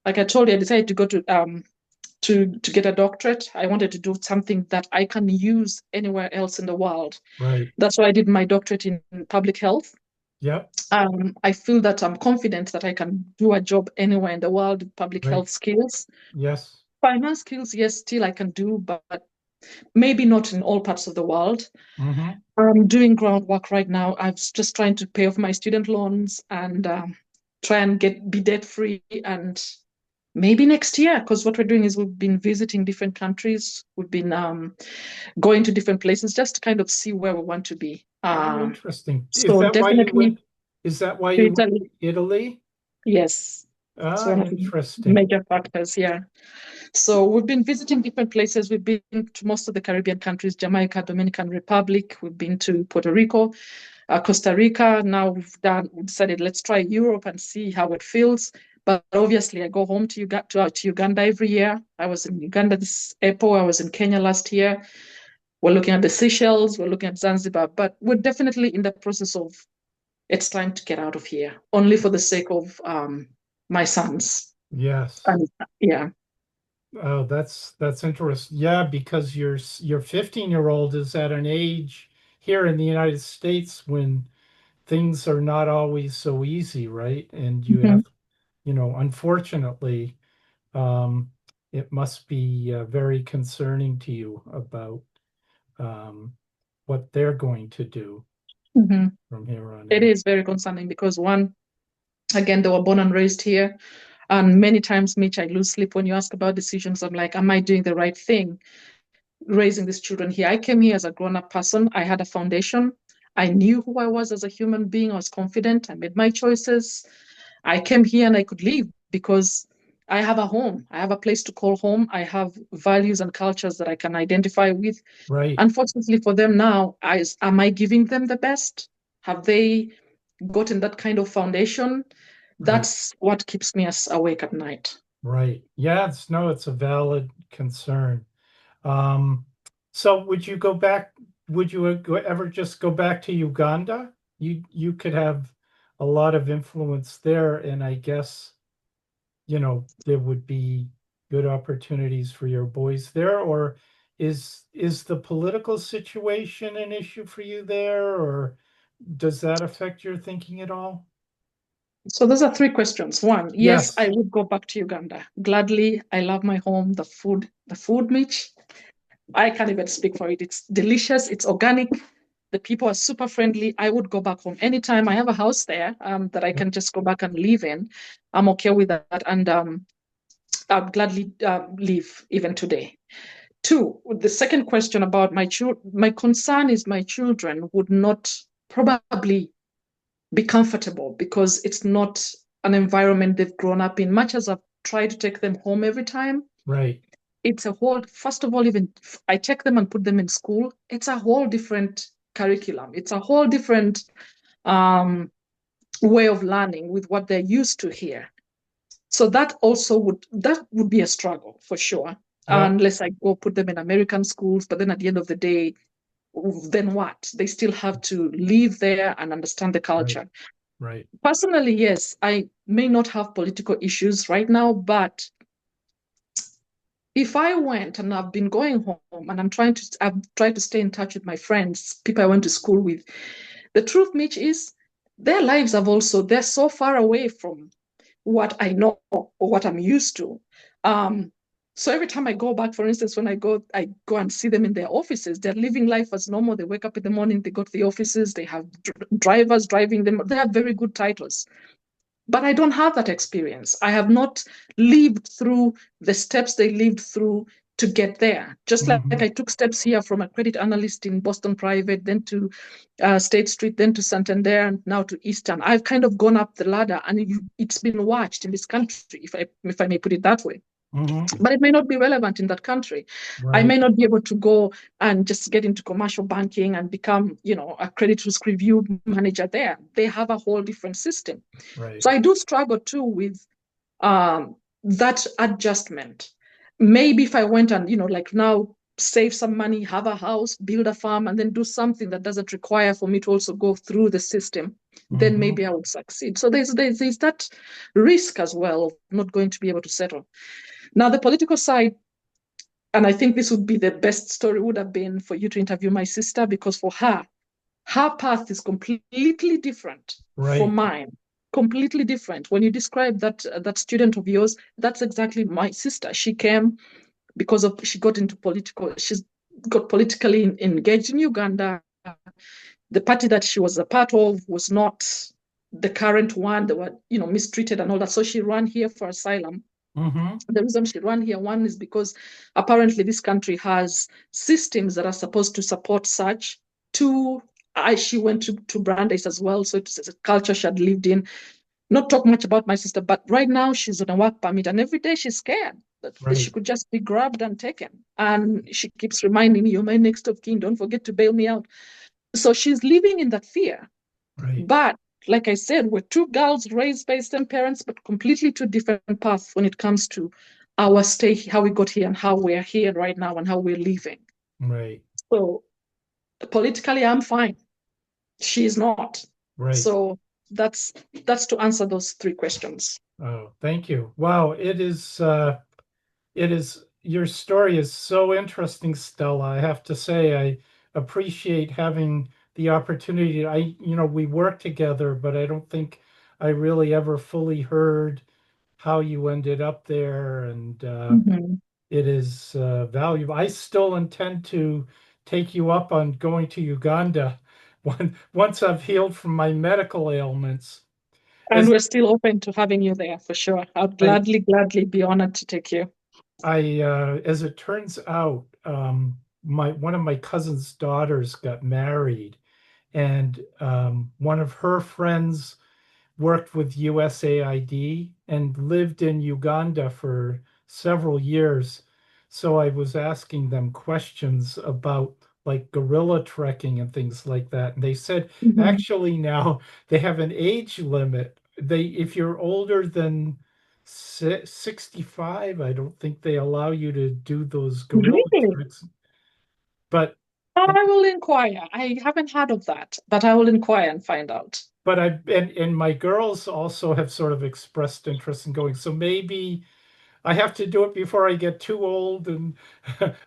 like I told you, I decided to go to get a doctorate. I wanted to do something that I can use anywhere else in the world. right. That's why I did my doctorate in public health. Yep, I feel that I'm confident that I can do a job anywhere in the world with public right. health skills. Yes. Finance skills, yes, still I can do, but maybe not in all parts of the world. Hmm. I'm doing groundwork right now. I'm just trying to pay off my student loans and try and be debt free. And maybe next year, because what we're doing is we've been visiting different countries. We've been going to different places just to kind of see where we want to be. Oh, interesting. Is So that why you definitely went? Is that why to you went Italy. to Italy? Yes, it's Ah, one of the interesting. major factors. Yeah. So we've been visiting different places. We've been to most of the Caribbean countries, Jamaica, Dominican Republic. We've been to Puerto Rico, Costa Rica. Now we decided let's try Europe and see how it feels. But obviously, I go home to Uganda every year. I was in Uganda this April. I was in Kenya last year. We're looking at the Seychelles. We're looking at Zanzibar. But we're definitely in the process of it's time to get out of here, only for the sake of my sons. Yes. And yeah. Oh, that's interesting. Yeah, because your 15-year-old is at an age here in the United States when things are not always so easy, right? And you Mhm. have, unfortunately, um, it must be very concerning to you about um, what they're going to do Mhm. from here on It out. is very concerning because one, again, they were born and raised here. And many times, Mitch, I lose sleep when you ask about decisions. I'm like, am I doing the right thing raising these children here? I came here as a grown up person. I had a foundation. I knew who I was as a human being. I was confident. I made my choices. I came here and I could leave because I have a home. I have a place to call home. I have values and cultures that I can identify with. Right, Unfortunately for them now, am I giving them the best? Have they gotten that kind of foundation? right, That's what keeps me awake at night. right. Yeah, it's a valid concern. Um, so would you go back? Would you ever just go back to Uganda? You could have a lot of influence there, and I guess, there would be good opportunities for your boys there, or is the political situation an issue for you there, or does that affect your thinking at all? So those are three questions. One, yes, I Yes, would go back to Uganda. Gladly. I love my home, the food, Mitch. I can't even speak for it. It's delicious, it's organic. The people are super friendly. I would go back home anytime. I have a house there that I yep, can just go back and live in. I'm okay with that. And I'd gladly leave even today. Two, the second question about my children, my concern is my children would not probably be comfortable because it's not an environment they've grown up in. Much as I've tried to take them home every time, Right. it's a whole, first of all, even if I take them and put them in school, it's a whole different curriculum. It's a whole different um, way of learning with what they're used to here. So that would be a struggle for sure, Yep. unless I go put them in American schools. But then at the end of the day, then what? They still have to live there and understand the Right. culture. Right. Personally, yes, I may not have political issues right now, but if I went and I've been going home and I've tried to stay in touch with my friends, people I went to school with, the truth, Mitch, is their lives they're so far away from what I know or what I'm used to. Um, so every time I go back, for instance, when I go and see them in their offices, they're living life as normal. They wake up in the morning, they go to the offices, they have drivers driving them, they have very good titles. But I don't have that experience. I have not lived through the steps they lived through to get there. Just like Hmm. I took steps here from a credit analyst in Boston Private, then to State Street, then to Santander, and now to Eastern. I've kind of gone up the ladder, and it's been watched in this country, if I may put it that way. Hmm. But it may not be relevant in that country. I Right. may not be able to go and just get into commercial banking and become, a credit risk review manager there. They have a whole different system. Right. So I do struggle too with that adjustment. Maybe if I went and, like now, save some money, have a house, build a farm, and then do something that doesn't require for me to also go through the system, then Hmm. maybe I would succeed. So there's that risk as well of not going to be able to settle. Now, the political side, and I think this would be the best story would have been for you to interview my sister, because for her path is completely different from Right. mine. Completely different. When you describe that student of yours, that's exactly my sister. She came because of she's got politically engaged in Uganda. The party that she was a part of was not the current one. They were, mistreated and all that. So she ran here for asylum. Hmm. The reason she ran here, one is because apparently this country has systems that are supposed to support such. Two, she went to Brandeis as well, so it's a culture she had lived in. Not talk much about my sister, but right now she's on a work permit, and every day she's scared that she Right. could just be grabbed and taken. And she keeps reminding me, "You're my next of kin. Don't forget to bail me out." So she's living in that fear. Right. But like I said, we're two girls raised by same parents, but completely two different paths when it comes to our stay, how we got here, and how we're here right now, and how we're living. Right. So politically, I'm fine. She's not. Right. So that's that's to answer those three questions. Oh, thank you. Wow, your story is so interesting, Stella. I have to say, I appreciate having the opportunity. We work together, but I don't think I really ever fully heard how you ended up there, and Mhm. it is valuable. I still intend to take you up on going to Uganda once I've healed from my medical ailments. And As we're still open to having you there for sure. I'd I gladly be honored to take you. as it turns out, my one of my cousin's daughters got married, and one of her friends worked with USAID and lived in Uganda for several years. So I was asking them questions about like gorilla trekking and things like that. And they said Mhm. actually now they have an age limit. If you're older than 65, I don't think they allow you to do those gorilla Really? treks. But I will inquire. I haven't heard of that, but I will inquire and find out. and my girls also have sort of expressed interest in going. So maybe I have to do it before I get too old and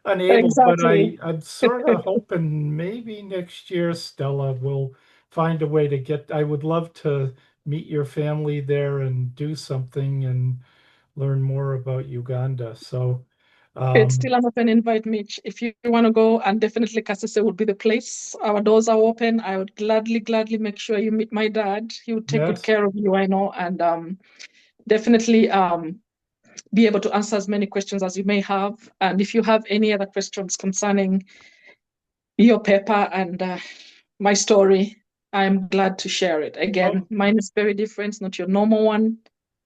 unable, but Exactly. I'm sort of hoping maybe next year Stella will find a way to get. I would love to meet your family there and do something and learn more about Uganda. So, It's um, still an open invite, Mitch. If you want to go, and definitely Kasese would be the place. Our doors are open. I would gladly make sure you meet my dad. He would take good yes, care of you, I know. And definitely, be able to answer as many questions as you may have. And if you have any other questions concerning your paper and my story, I'm glad to share it. Again, Oh, mine is very different, it's not your normal one,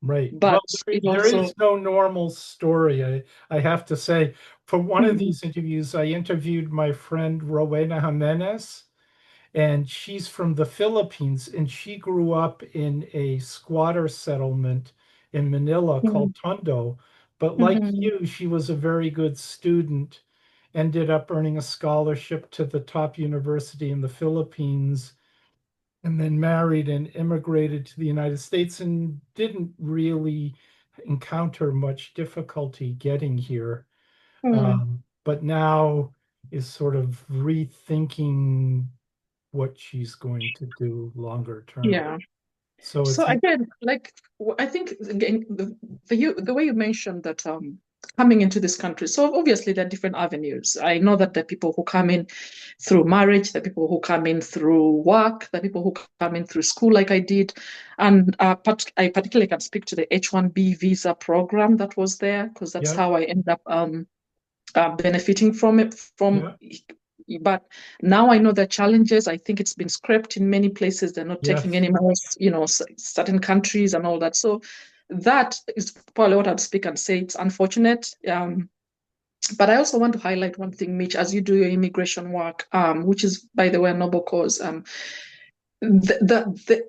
right. but Well, it there also. is no normal story. I have to say, for one of Mhm, these interviews, I interviewed my friend Rowena Jimenez, and she's from the Philippines, and she grew up in a squatter settlement in Manila called mhm, Tondo. But like mhm, you, she was a very good student, ended up earning a scholarship to the top university in the Philippines, and then married and immigrated to the United States and didn't really encounter much difficulty getting here. mhm. But now is sort of rethinking what she's going to do longer term. Yeah. So So it's again, like I think again the way you mentioned that coming into this country. So obviously there are different avenues. I know that there are people who come in through marriage, there are people who come in through work, there are people who come in through school, like I did, and I particularly can speak to the H-1B visa program that was there because that's yeah, how I ended up benefiting from it. yeah, But now I know the challenges. I think it's been scrapped in many places. They're not taking yes, any more, certain countries and all that. So that is probably what I'd speak and say. It's unfortunate. But I also want to highlight one thing, Mitch, as you do your immigration work, which is, by the way, a noble cause. The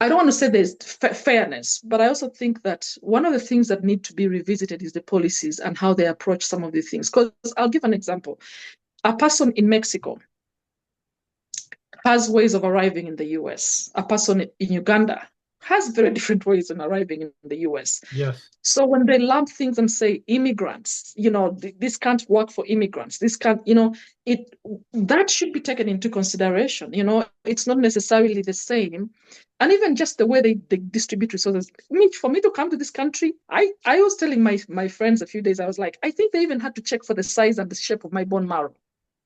I don't want to say there's fairness, but I also think that one of the things that need to be revisited is the policies and how they approach some of the things. Because I'll give an example. A person in Mexico has ways of arriving in the US. A person in Uganda has very different ways of arriving in the US. yes, So when they lump things and say immigrants, this can't work for immigrants. This can't, it that should be taken into consideration. It's not necessarily the same. And even just the way they distribute resources. For me to come to this country, I was telling my friends a few days, I was like, I think they even had to check for the size and the shape of my bone marrow.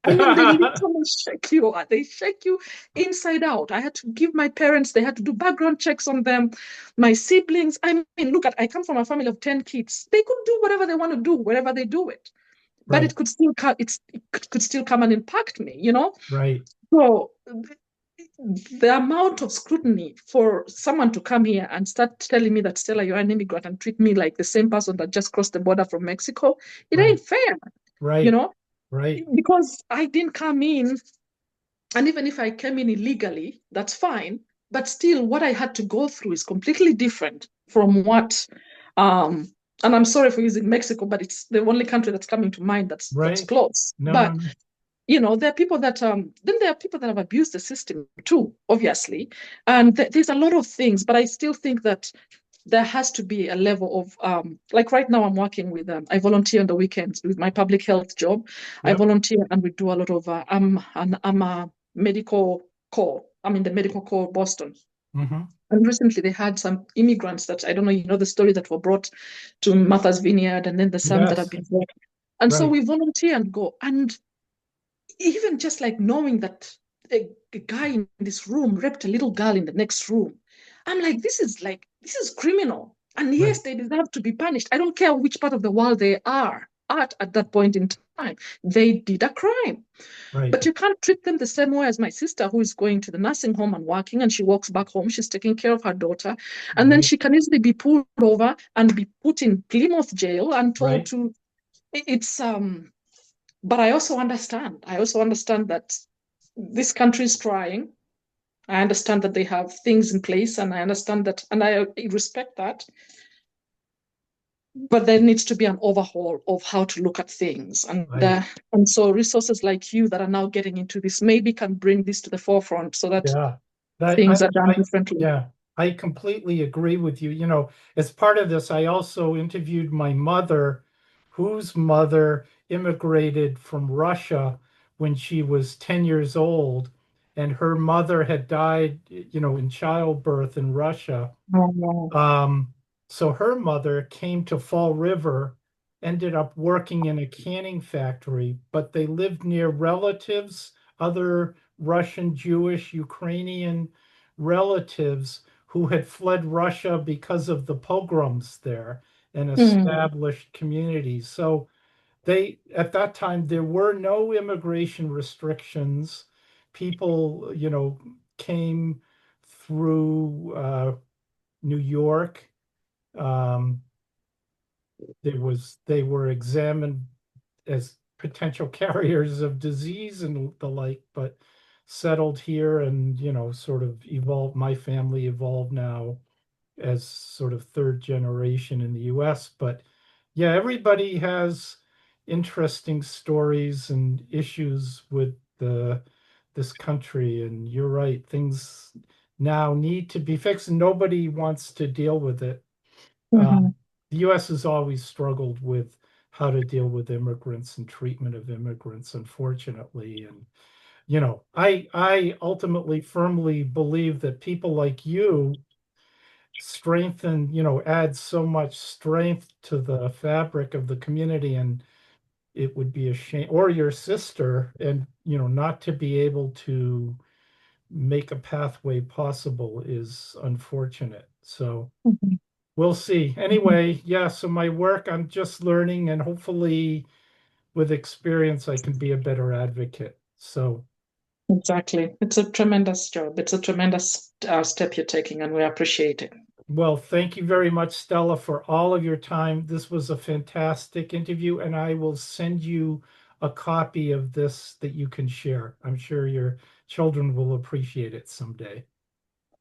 I mean, they literally shake you. They shake you inside out. I had to give my parents, they had to do background checks on them. My siblings, I mean, I come from a family of 10 kids. They could do whatever they want to do, wherever they do it. But right, it could still come, it could still come and impact me. right, So the amount of scrutiny for someone to come here and start telling me that Stella, you're an immigrant and treat me like the same person that just crossed the border from Mexico, it right, ain't fair, you right, know? right, Because I didn't come in, and even if I came in illegally, that's fine. But still, what I had to go through is completely different from what. Um, and I'm sorry for using Mexico, but it's the only country that's coming to mind that's right. close. No, no, But no. there are people that then there are people that have abused the system too, obviously, and there's a lot of things. But I still think that there has to be a level of like right now I'm working with I volunteer on the weekends with my public health job. I Yep. volunteer and we do a lot of I'm a medical corps. I'm in the medical corps Boston. Hmm. And recently they had some immigrants that I don't know, the story that were brought to Martha's Vineyard, and then there's some that have Yes, been brought. And so right, we volunteer and go. And even just like knowing that a guy in this room raped a little girl in the next room, I'm like, this is criminal. And right, yes, they deserve to be punished. I don't care which part of the world they are at that point in time. They did a crime. right, But you can't treat them the same way as my sister, who is going to the nursing home and working, and she walks back home. She's taking care of her daughter. And then right, she can easily be pulled over and be put in Plymouth jail and told right, to, it's, but I also understand. I also understand that this country is trying. I understand that they have things in place, and I understand that, and I respect that. But there needs to be an overhaul of how to look at things, right. and so resources like you that are now getting into this maybe can bring this to the forefront so that Yeah. That things are done differently. yeah, I completely agree with you. As part of this, I also interviewed my mother, whose mother immigrated from Russia when she was 10 years old, and her mother had died, in childbirth in Russia. Oh, wow. Um, so her mother came to Fall River, ended up working in a canning factory, but they lived near relatives, other Russian, Jewish, Ukrainian relatives who had fled Russia because of the pogroms there and Mm, established communities. So they, at that time, there were no immigration restrictions. People, came through New York. Um, they were examined as potential carriers of disease and the like, but settled here and, sort of evolved. My family evolved now as sort of third generation in the US. But yeah, everybody has interesting stories and issues with this country. And you're right, things now need to be fixed, and nobody wants to deal with it. mhm, Um, the US has always struggled with how to deal with immigrants and treatment of immigrants, unfortunately. And I ultimately firmly believe that people like you strengthen, add so much strength to the fabric of the community. And it would be a shame, or your sister, and, not to be able to make a pathway possible is unfortunate. So mhm, we'll see. mhm. Anyway, yeah, so my work, I'm just learning, and hopefully with experience, I can be a better advocate. So, Exactly. It's a tremendous job. It's a tremendous step you're taking, and we appreciate it. well, thank you very much, Stella, for all of your time. This was a fantastic interview, and I will send you a copy of this that you can share. I'm sure your children will appreciate it someday.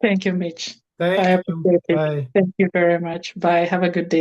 Thank you, Mitch. I Thank you. appreciate it. Bye. Thank you very much. Bye. Have a good day.